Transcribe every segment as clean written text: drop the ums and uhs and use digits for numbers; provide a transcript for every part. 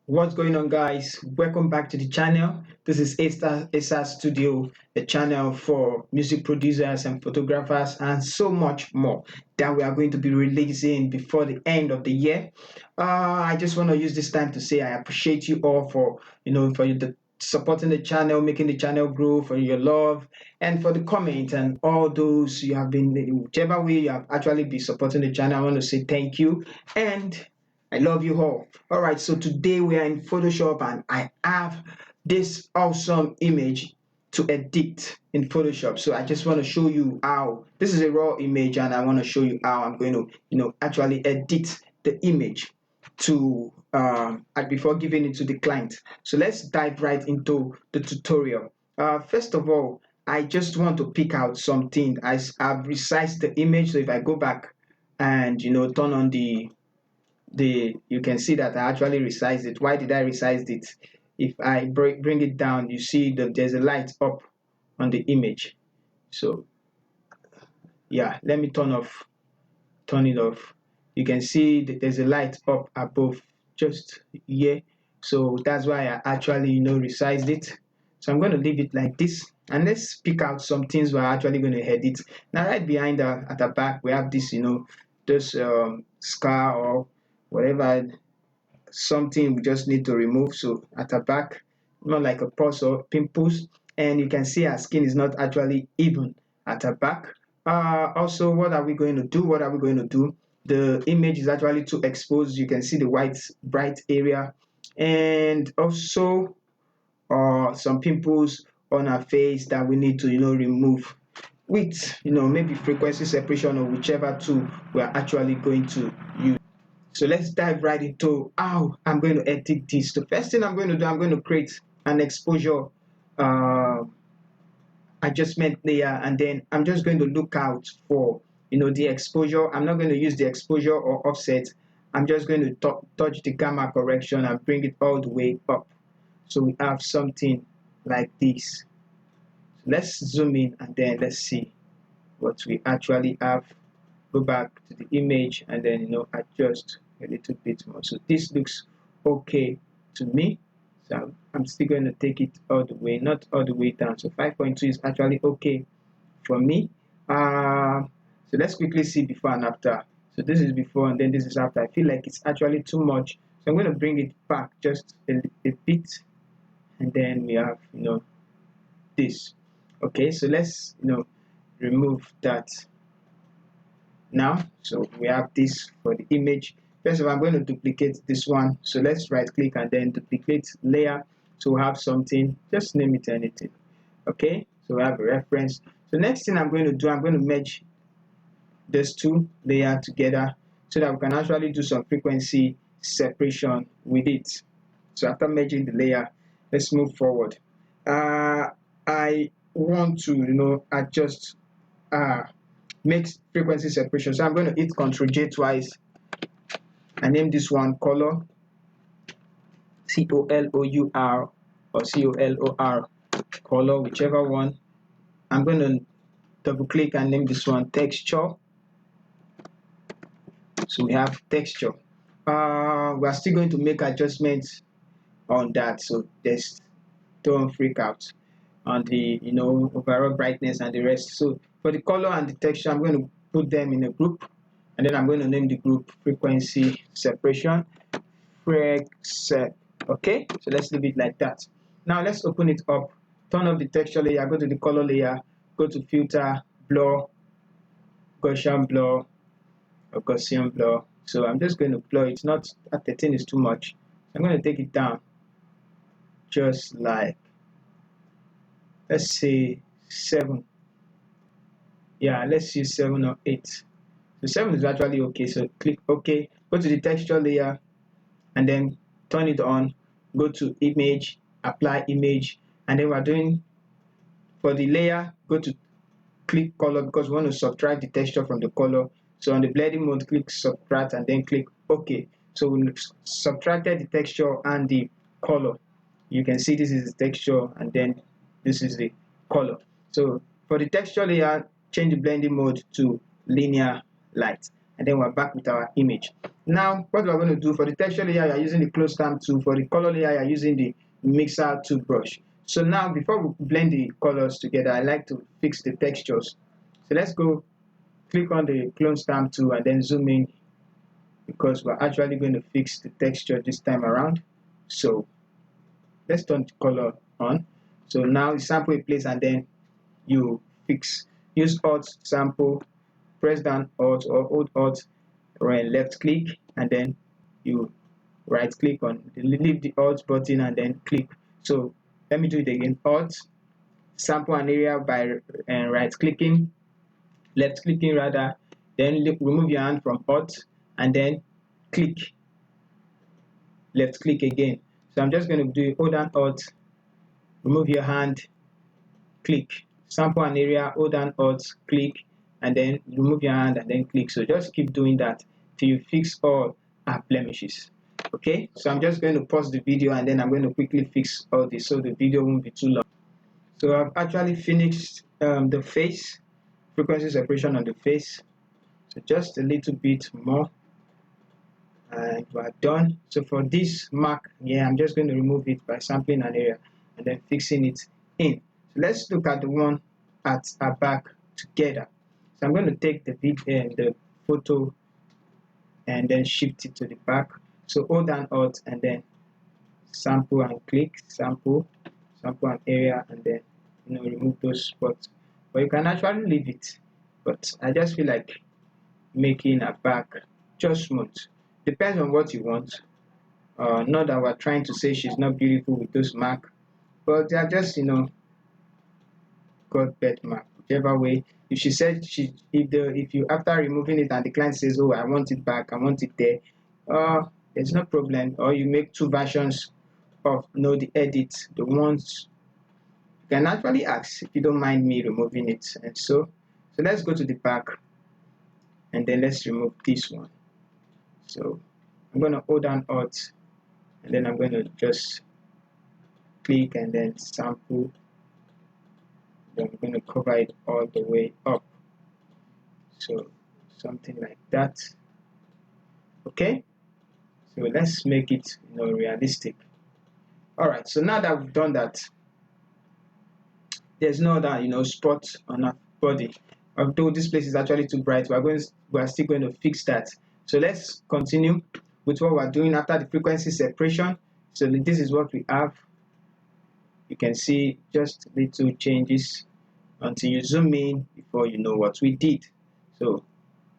What's going on, guys? Welcome back to the channel. This is Asa Studio, a channel for music producers and photographers, and so much more that we are going to be releasing before the end of the year. I just want to use this time to say I appreciate you all for supporting the channel, making the channel grow, for your love, and for the comment and all those you have been, whichever way you have actually been supporting the channel. I want to say thank you and I love you all. All right, so today we are in Photoshop and I have this awesome image to edit in Photoshop. So I just want to show you how this is a raw image and I want to show you how I'm going to, actually edit the image to before giving it to the client. So let's dive right into the tutorial. First of all, I just want to pick out something. I've resized the image. So if I go back and turn on you can see that I actually resized it. Why did I resize it? If I bring it down, you see that there's a light up on the image. So yeah, let me turn it off. You can see that there's a light up above just here. So that's why I actually resized it. So I'm going to leave it like this, and let's pick out some things we're actually going to edit. Now right behind at the back we have this this scar or whatever, something we just need to remove. So at the back, not like a pus or pimples, and you can see our skin is not actually even at the back. Also, what are we going to do? The image is actually too exposed. You can see the white bright area, and also some pimples on our face that we need to remove with maybe frequency separation or whichever tool we are actually going to use. So let's dive right into how I'm going to edit this. The first thing I'm going to do, I'm going to create an exposure uh, adjustment layer, and then I'm just going to look out for the exposure. I'm not going to use the exposure or offset. I'm just going to touch the gamma correction and bring it all the way up. So we have something like this. So let's zoom in and then let's see what we actually have. Go back to the image and then adjust a little bit more. So this looks okay to me. So I'm still going to take it all the way, not all the way down. So 5.2 is actually okay for me. So let's quickly see before and after. So this is before and then this is after. I feel like it's actually too much, so I'm going to bring it back just a bit, and then we have this. Okay, so let's remove that now. So we have this for the image. First of all, I'm going to duplicate this one. So let's right click and then duplicate layer. So we have something, just name it anything. Okay, so we have a reference. So next thing I'm going to do, I'm going to merge these two layers together so that we can actually do some frequency separation with it. So after merging the layer, let's move forward. I want to adjust make frequency separation. So I'm going to hit Ctrl J twice and name this one color, COLOUR or COLOR, color, whichever one. I'm going to double click and name this one texture. So we have texture. We are still going to make adjustments on that, so just don't freak out on the overall brightness and the rest. So for the color and the texture, I'm going to put them in a group, and then I'm going to name the group frequency separation. Okay, so let's leave it like that. Now let's open it up, turn off the texture layer, go to the color layer, go to filter, blur, Gaussian blur or Gaussian blur. So I'm just going to blur it. Not at 13 is too much. I'm going to take it down just like, let's say 7. Yeah, let's use 7 or 8. So 7 is actually okay. So click OK, go to the texture layer and then turn it on, go to image, apply image, and then we're doing for the layer, go to click color because we want to subtract the texture from the color. So on the blending mode, click subtract and then click OK. So we subtracted the texture and the color. You can see this is the texture and then this is the color. So for the texture layer, change the blending mode to linear light, and then we're back with our image. Now what we're going to do, for the texture layer you're using the close stamp tool, for the color layer you're using the mixer toothbrush. So now before we blend the colors together, I like to fix the textures. So let's go click on the clone stamp tool and then zoom in, because we're actually going to fix the texture this time around. So let's turn the color on. So now you sample a place and then you fix. Use Alt sample, press down Alt or hold Alt or left click, and then you right click on, leave the Alt button and then click. So let me do it again. Alt, sample an area by right clicking, left clicking rather, then remove your hand from Alt and then click, left click again. So I'm just going to do hold down Alt, remove your hand, click, sample an area, hold down Alt, click, and then remove your hand and then click. So just keep doing that till you fix all our blemishes. Okay, so I'm just going to pause the video and then I'm going to quickly fix all this so the video won't be too long. So I've actually finished the face, frequency separation on the face. So just a little bit more and we're done. So for this mark, yeah, I'm just going to remove it by sampling an area and then fixing it in. So let's look at the one at our back together. So I'm going to take the photo and then shift it to the back. So hold down Alt and then sample and click, sample an area, and then remove those spots. But you can actually leave it. But I just feel like making a back just smooth. Depends on what you want. Not that we're trying to say she's not beautiful with those marks, but they are just God bed mark. Whichever way. If she said if you after removing it and the client says, oh, I want it back, I want it there, there's no problem. Or you make two versions of the edit, the ones you can actually ask if you don't mind me removing it. And so let's go to the back and then let's remove this one. So I'm going to hold down Alt and then I'm going to just click and then sample. Then I'm going to cover it all the way up. So something like that. Okay, so let's make it realistic. All right, so now that we've done that, there's no other spot on our body. Although this place is actually too bright, we're still going to fix that. So let's continue with what we're doing after the frequency separation. So this is what we have. You can see just little changes until you zoom in before you know what we did. So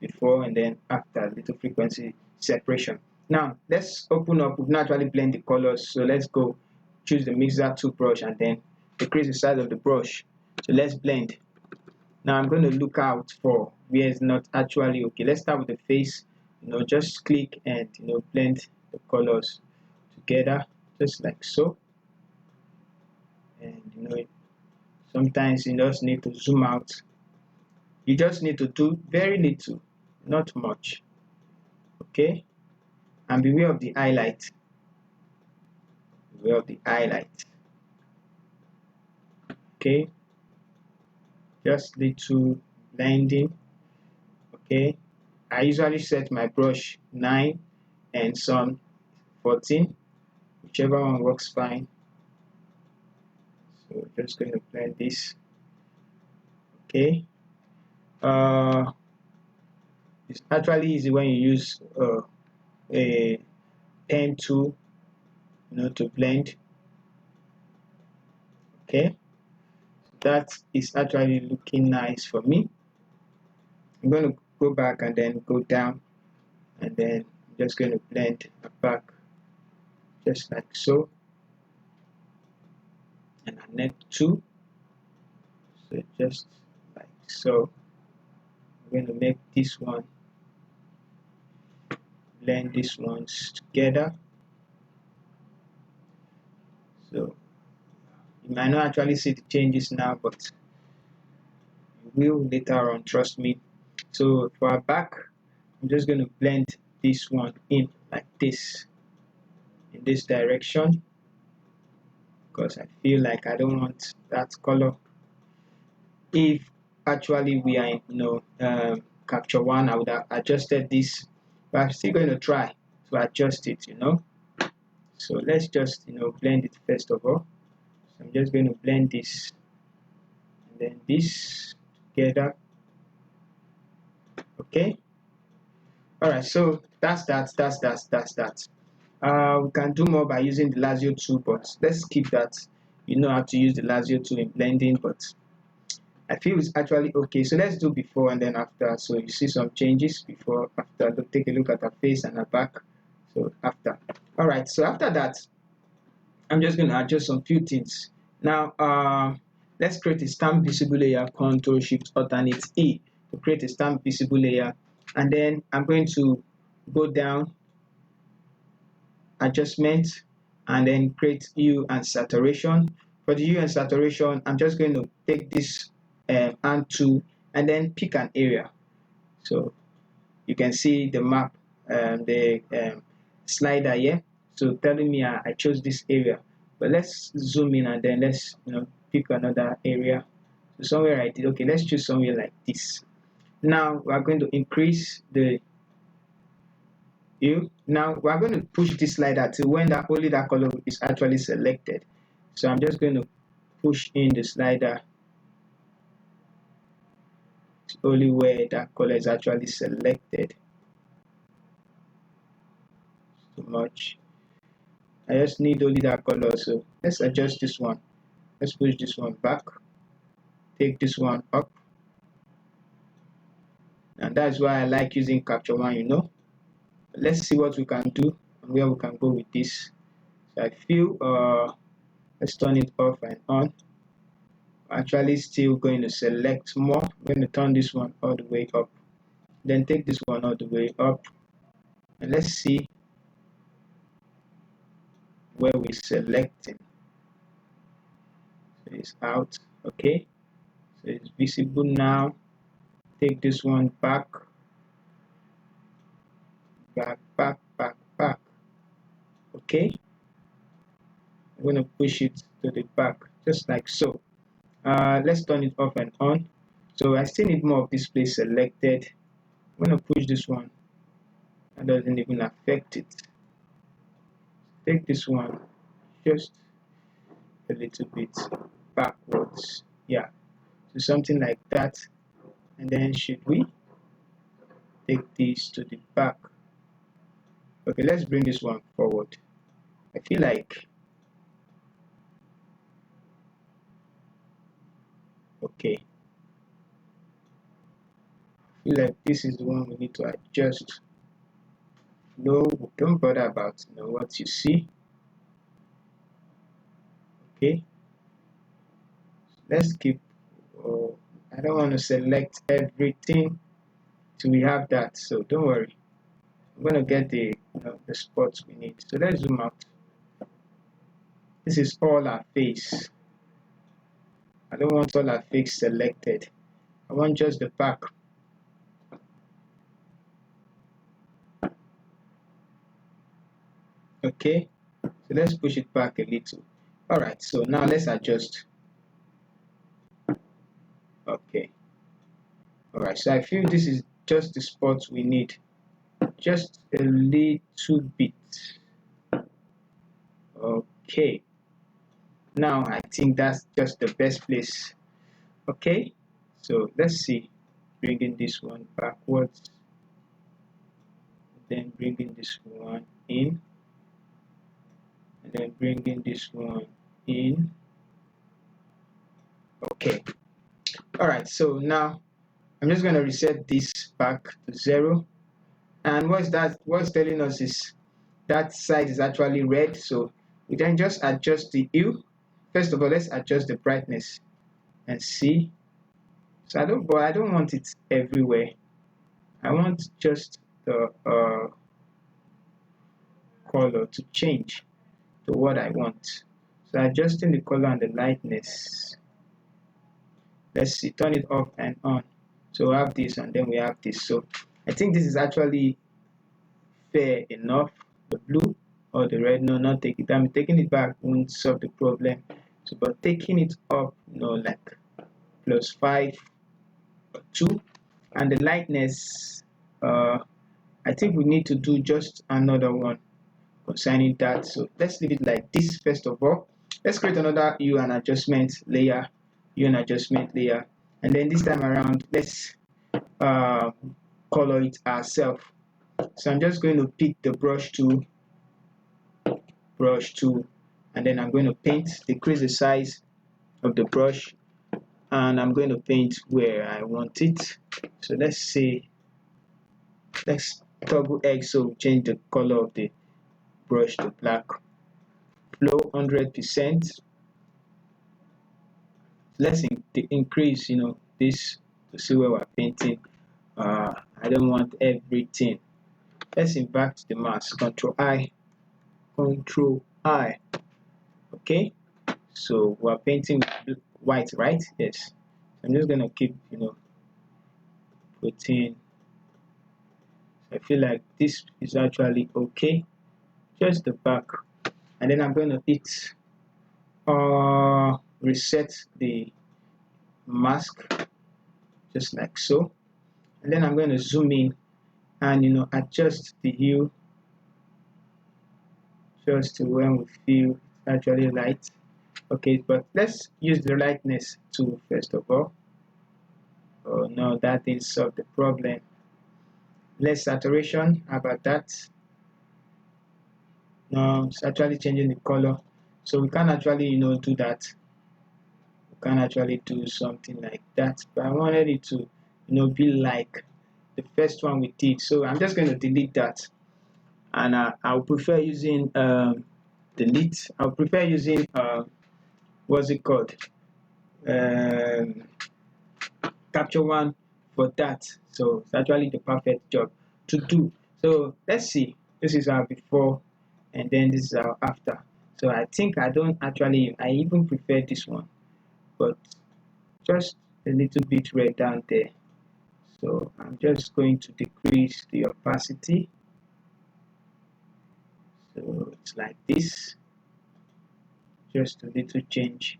before and then after little frequency separation. Now let's open up. We've naturally blend the colors. So let's go choose the mixer toothbrush and then decrease the size of the brush. So let's blend. Now I'm going to look out for where it's not actually okay. Let's start with the face. Just click and blend the colors together just like so. And sometimes you just need to zoom out. You just need to do very little, not much. Okay, and beware of the highlight. Beware of the highlight. Okay, just little blending. Okay, I usually set my brush 9 and some 14, whichever one works fine. So just going to blend this. Okay, it's actually easy when you use a pen tool to blend. Okay, that is actually looking nice for me. I'm going to go back and then go down and then I'm just going to blend back just like so, and I need two, so just like so. I'm going to make this one, blend these ones together. So you might not actually see the changes now, but you will later on, trust me. So for our back, I'm just going to blend this one in like this, in this direction, because I feel like I don't want that color. If actually we are in capture one, I would have adjusted this, but I'm still going to try to adjust it, So let's just, blend it first of all. So I'm just going to blend this and then this together. Okay. All right. So that's that. We can do more by using the Lazio tool, but let's keep that. You know how to use the Lazio tool in blending, but I feel it's actually okay. So let's do before and then after. So you see some changes before, after. Take a look at her face and her back. So after. All right. So after that, I'm just going to adjust some few things. Now, let's create a stamp visible layer. Control Shift Alternate E to create a stamp visible layer, and then I'm going to go down, adjustment, and then create hue and saturation. For the hue and saturation, I'm just going to take this hand tool and then pick an area. So you can see the map, the slider here. So telling me I chose this area, but let's zoom in and then let's pick another area. So somewhere I did okay. Let's choose somewhere like this. Now we are going to increase the hue. Now we are going to push this slider till when only that color is actually selected. So I'm just going to push in the slider only where that color is actually selected. Too much. I just need only that color, so let's adjust this one. Let's push this one back, take this one up, and that's why I like using Capture One. Let's see what we can do and where we can go with this. So I feel let's turn it off and on. Actually still going to select more. I'm going to turn this one all the way up, then take this one all the way up, and let's see where we're selecting. So it's out. Okay, so it's visible now. Take this one back, back. Okay, I'm going to push it to the back just like so. Let's turn it off and on. So I still need more of this place selected. I'm going to push this one. That doesn't even affect it. Take this one just a little bit backwards. Yeah, so something like that. And then should we take this to the back? Okay, let's bring this one forward. I feel like okay. I feel like this is the one we need to adjust. No, don't bother about what you see. Okay, let's keep. I don't want to select everything till we have that, so don't worry. I'm going to get the spots we need. So let's zoom out. This is all our face. I don't want all our face selected. I want just the back. Okay, so let's push it back a little. All right, so now let's adjust. Okay, all right, so I feel this is just the spots we need, just a little bit. Okay, now I think that's just the best place. Okay, so let's see, bringing this one backwards, then bringing this one in, and then bringing this one in. Okay, all right, so now I'm just going to reset this back to 0, and what's telling us is that side is actually red, so we can just adjust the hue. First of all, let's adjust the brightness and see. So I don't want it everywhere. I want just the color to change to what I want. So adjusting the color and the lightness. Let's see, turn it off and on. So we have this and then we have this. So I think this is actually fair enough. The blue or the red, no, not take it. I'm taking it back won't solve the problem. So but taking it up, like +5 or 2, And the lightness, I think we need to do just another one concerning that. So let's leave it like this first of all. Let's create another hue and adjustment layer, and then this time around, let's uh, color it ourselves. So I'm just going to pick the brush tool, and then I'm going to paint, decrease the size of the brush, and I'm going to paint where I want it. So let's toggle X, so change the color of the brush to black. Flow 100%. Let's increase, this to see where we're painting. I don't want everything. Let's invert the mask. Control I. Okay. So we're painting with white, right? Yes. I'm just gonna keep, putting. I feel like this is actually okay. Just the back, and then I'm gonna hit reset the mask, just like so, and then I'm going to zoom in and adjust the hue just to when we feel it's actually light. Okay, but let's use the lightness tool first of all. Oh no, that didn't solve the problem. Less saturation, how about that? No, it's actually changing the color, so we can actually do that. We can actually do something like that, but I wanted it to be like the first one we did. So I'm just going to delete that, and I'll prefer using delete. I'll prefer using what's it called, um, capture one for that. So it's actually the perfect job to do. So let's see, this is our before and then this is our after. So I think I even prefer this one, but just a little bit red down there. So I'm just going to decrease the opacity. So it's like this, just a little change.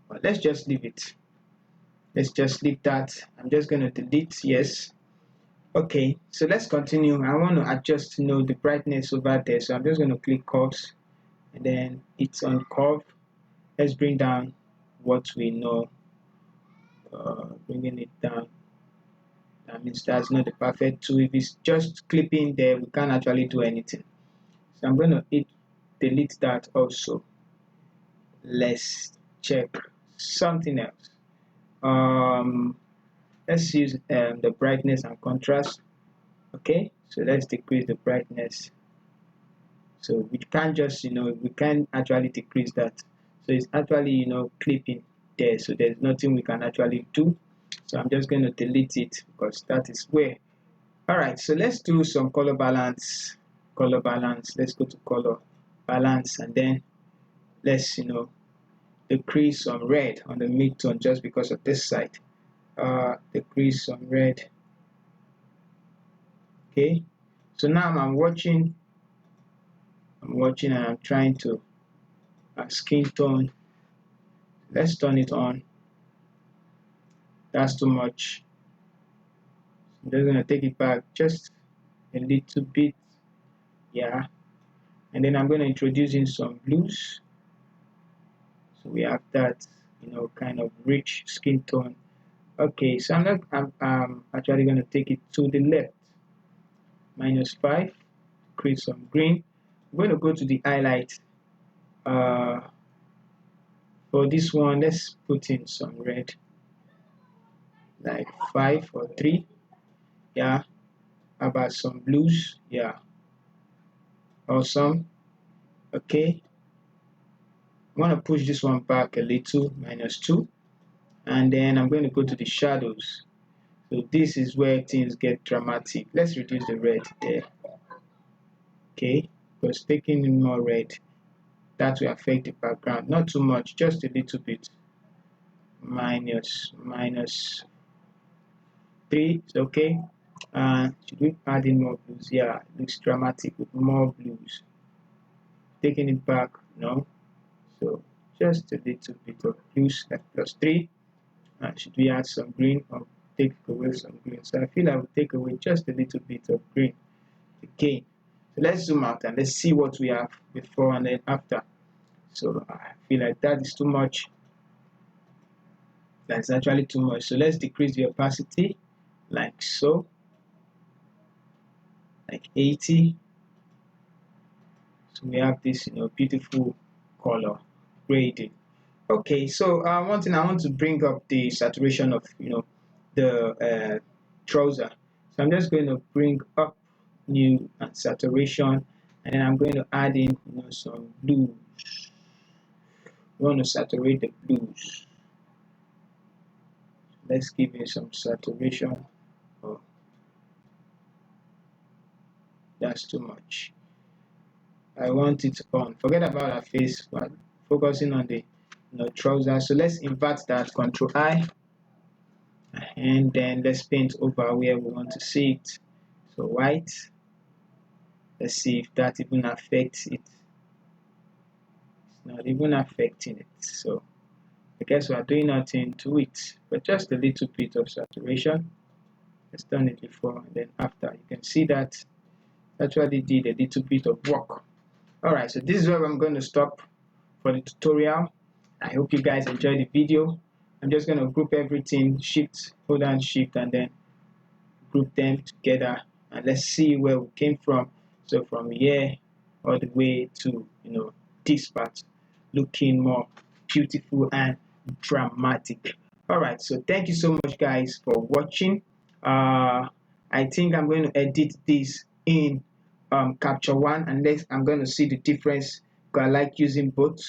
But let's just leave it. Let's just leave that. I'm just going to delete, yes. Okay, so let's continue. I want to adjust the brightness over there. So I'm just going to click curves, and then it's on curve. Let's bring down what we know. Bringing it down. That means that's not the perfect tool. If it's just clipping there, we can't actually do anything. So I'm going to hit delete that also. Let's check something else. Let's use the brightness and contrast. Okay, so let's decrease the brightness. So we can't just we can actually decrease that. So it's actually clipping there, so there's nothing we can actually do. So I'm just going to delete it because that is where. All right, so let's do some color balance. Let's go to color balance, and then let's decrease some red on the midtone just because of this side. Decrease some red. Okay, so now I'm watching and I'm trying to skin tone. Let's turn it on. That's too much. I'm just gonna take it back just a little bit. Yeah, and then I'm going to introduce in some blues. So we have that kind of rich skin tone. Okay, so I'm actually going to take it to the left. -5, create some green. I'm going to go to the highlight. For this one, let's put in some red, like 5 or 3. Yeah, how about some blues? Yeah, awesome. Okay, I want to push this one back a little, -2, and then I'm going to go to the shadows. So this is where things get dramatic. Let's reduce the red there. Okay, because taking in more red, that will affect the background. Not too much, just a little bit. -3 is okay. Should we add in more blues? Yeah, it looks dramatic with more blues. Taking it back, no. So just a little bit of blues, like +3. Should we add some green? take away some green. So I feel I will take away just a little bit of green again. So let's zoom out and let's see what we have before and then after. So I feel like that is too much. That's actually too much. So let's decrease the opacity like so, like 80. So we have this, beautiful color grading. Okay, so one thing I want to bring up the saturation of, the trouser. So I'm just going to bring up new and saturation, and then I'm going to add in, some blues. We want to saturate the blues. Let's give it some saturation. Oh, that's too much. I want it on. Forget about our face, but focusing on the trouser. So let's invert that. Control I, and then let's paint over where we want to see it. So white. Let's see if that even affects it. It's not even affecting it. So I guess we are doing nothing to it, but just a little bit of saturation. Let's done it before and then after. You can see that actually did a little bit of work. Alright, so this is where I'm going to stop for the tutorial. I hope you guys enjoyed the video. I'm just going to group everything, hold down shift, and then group them together, and let's see where we came from. So from here all the way to this part, looking more beautiful and dramatic. Alright, so thank you so much guys for watching. I think I'm going to edit this in Capture One, and I'm going to see the difference because I like using both.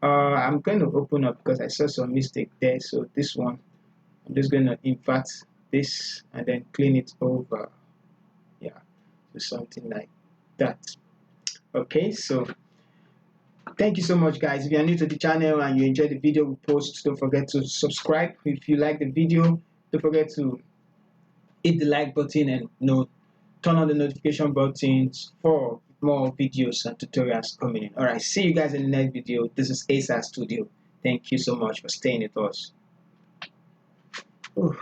I'm going to open up because I saw some mistake there. So this one, I'm just going to invert this and then clean it over. Yeah, so something like that. Okay, so thank you so much guys. If you are new to the channel and you enjoyed the video we post, don't forget to subscribe. If you like the video, don't forget to hit the like button and turn on the notification buttons for more videos and tutorials coming in. Alright, see you guys in the next video. This is ASAS Studio. Thank you so much for staying with us. Ooh.